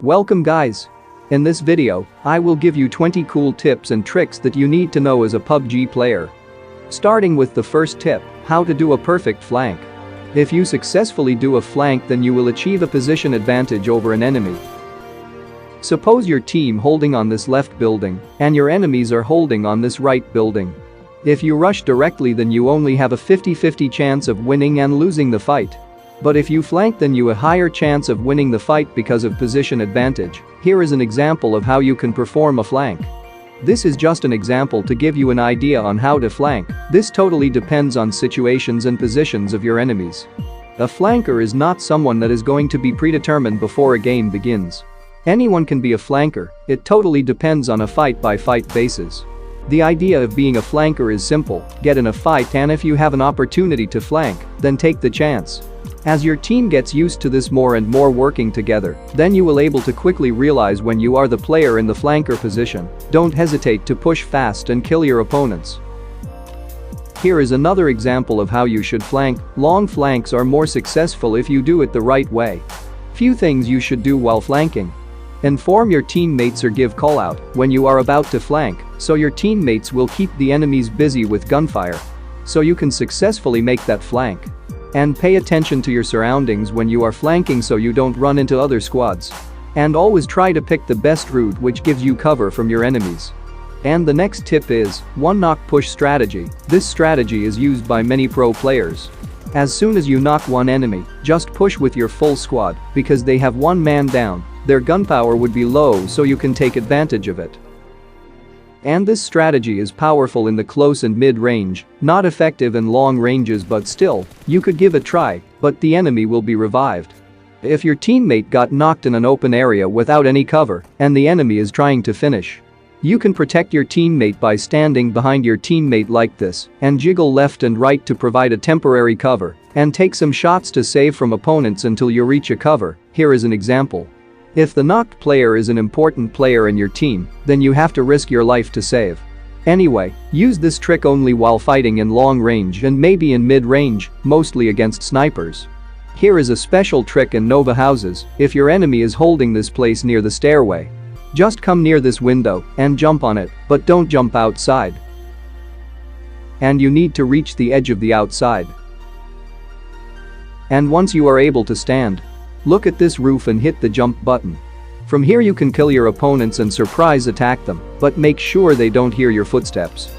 Welcome guys. In this video, I will give you 20 cool tips and tricks that you need to know as a PUBG player. Starting with the first tip, how to do a perfect flank. If you successfully do a flank, then you will achieve a position advantage over an enemy. Suppose your team holding on this left building and your enemies are holding on this right building. If you rush directly, then you only have a 50-50 chance of winning and losing the fight. But if you flank, then you have a higher chance of winning the fight because of position advantage. Here is an example of how you can perform a flank. This is just an example to give you an idea on how to flank. This totally depends on situations and positions of your enemies. A flanker is not someone that is going to be predetermined before a game begins. Anyone can be a flanker, it totally depends on a fight-by-fight basis. The idea of being a flanker is simple: get in a fight, and if you have an opportunity to flank, then take the chance. As your team gets used to this more and more working together, then you will able to quickly realize when you are the player in the flanker position. Don't hesitate to push fast and kill your opponents. Here is another example of how you should flank. Long flanks are more successful if you do it the right way. Few things you should do while flanking. Inform your teammates or give call out when you are about to flank, so your teammates will keep the enemies busy with gunfire, so you can successfully make that flank. And pay attention to your surroundings when you are flanking so you don't run into other squads. And always try to pick the best route which gives you cover from your enemies. And the next tip is one knock push strategy. This strategy is used by many pro players. As soon as you knock one enemy, just push with your full squad because they have one man down. Their gunpower would be low, so you can take advantage of it. And this strategy is powerful in the close and mid-range, not effective in long ranges, but still, you could give a try, but the enemy will be revived. If your teammate got knocked in an open area without any cover and the enemy is trying to finish, you can protect your teammate by standing behind your teammate like this and jiggle left and right to provide a temporary cover and take some shots to save from opponents until you reach a cover. Here is an example. If the knocked player is an important player in your team, then you have to risk your life to save. Anyway, use this trick only while fighting in long range and maybe in mid-range, mostly against snipers. Here is a special trick in Nova houses. If your enemy is holding this place near the stairway, just come near this window and jump on it, but don't jump outside. And you need to reach the edge of the outside. And once you are able to stand, look at this roof and hit the jump button. From here you can kill your opponents and surprise attack them, but make sure they don't hear your footsteps.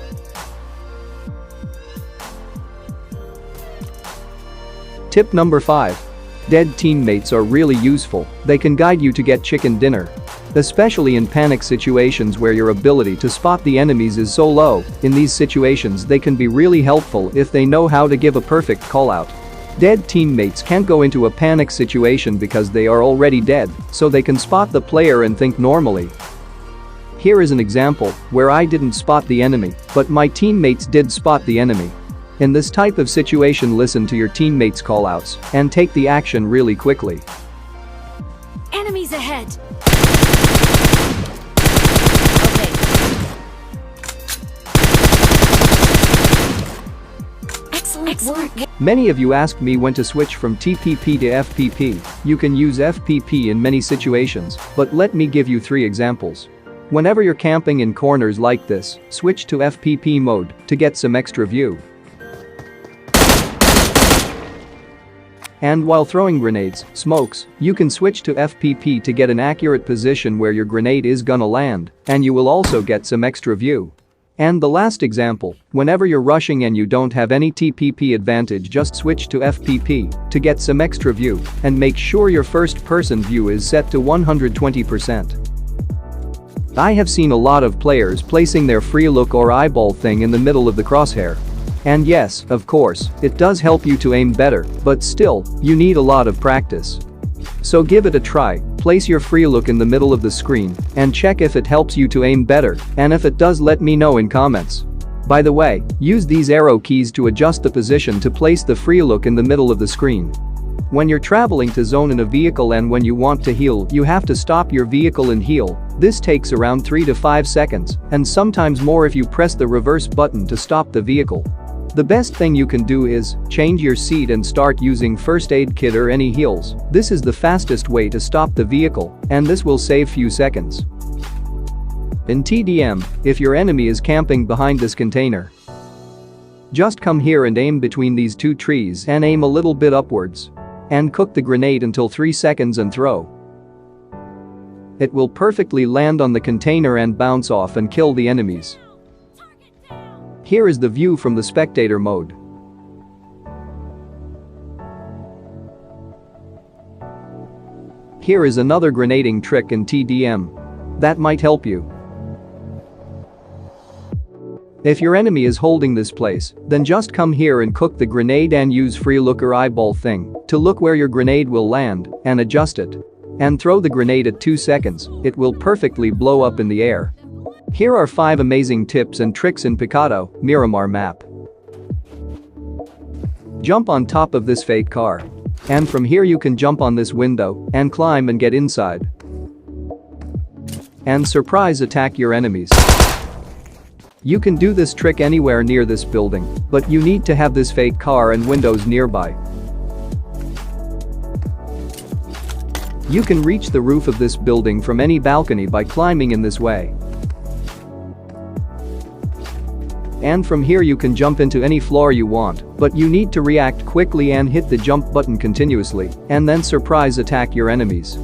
Tip number 5. Dead teammates are really useful. They can guide you to get chicken dinner. Especially in panic situations where your ability to spot the enemies is so low. In these situations they can be really helpful if they know how to give a perfect call out. Dead teammates can't go into a panic situation because they are already dead, so they can spot the player and think normally. Here is an example where I didn't spot the enemy, but my teammates did spot the enemy. In this type of situation, listen to your teammates' callouts and take the action really quickly. Enemies ahead! Excellent work. Many of you asked me when to switch from TPP to FPP. You can use FPP in many situations, but let me give you 3 examples. Whenever you're camping in corners like this, switch to FPP mode to get some extra view. And while throwing grenades, smokes, you can switch to FPP to get an accurate position where your grenade is gonna land, and you will also get some extra view. And the last example, whenever you're rushing and you don't have any TPP advantage, just switch to FPP to get some extra view and make sure your first-person view is set to 120%. I have seen a lot of players placing their free look or eyeball thing in the middle of the crosshair. And yes, of course, it does help you to aim better, but still, you need a lot of practice. So give it a try, place your free look in the middle of the screen and check if it helps you to aim better, and if it does, let me know in comments. By the way, use these arrow keys to adjust the position to place the free look in the middle of the screen. When you're traveling to zone in a vehicle and when you want to heal, you have to stop your vehicle and heal. This takes around 3 to 5 seconds, and sometimes more if you press the reverse button to stop the vehicle. The best thing you can do is change your seat and start using first aid kit or any heals. This is the fastest way to stop the vehicle, and this will save few seconds. In TDM, if your enemy is camping behind this container, just come here and aim between these two trees and aim a little bit upwards. And cook the grenade until 3 seconds and throw. It will perfectly land on the container and bounce off and kill the enemies. Here is the view from the spectator mode. Here is another grenading trick in TDM that might help you. If your enemy is holding this place, then just come here and cook the grenade and use free looker eyeball thing to look where your grenade will land and adjust it. And throw the grenade at 2 seconds, it will perfectly blow up in the air. Here are 5 amazing tips and tricks in Picado, Miramar map. Jump on top of this fake car. And from here you can jump on this window and climb and get inside. And surprise attack your enemies. You can do this trick anywhere near this building, but you need to have this fake car and windows nearby. You can reach the roof of this building from any balcony by climbing in this way. And from here you can jump into any floor you want, but you need to react quickly and hit the jump button continuously, and then surprise attack your enemies.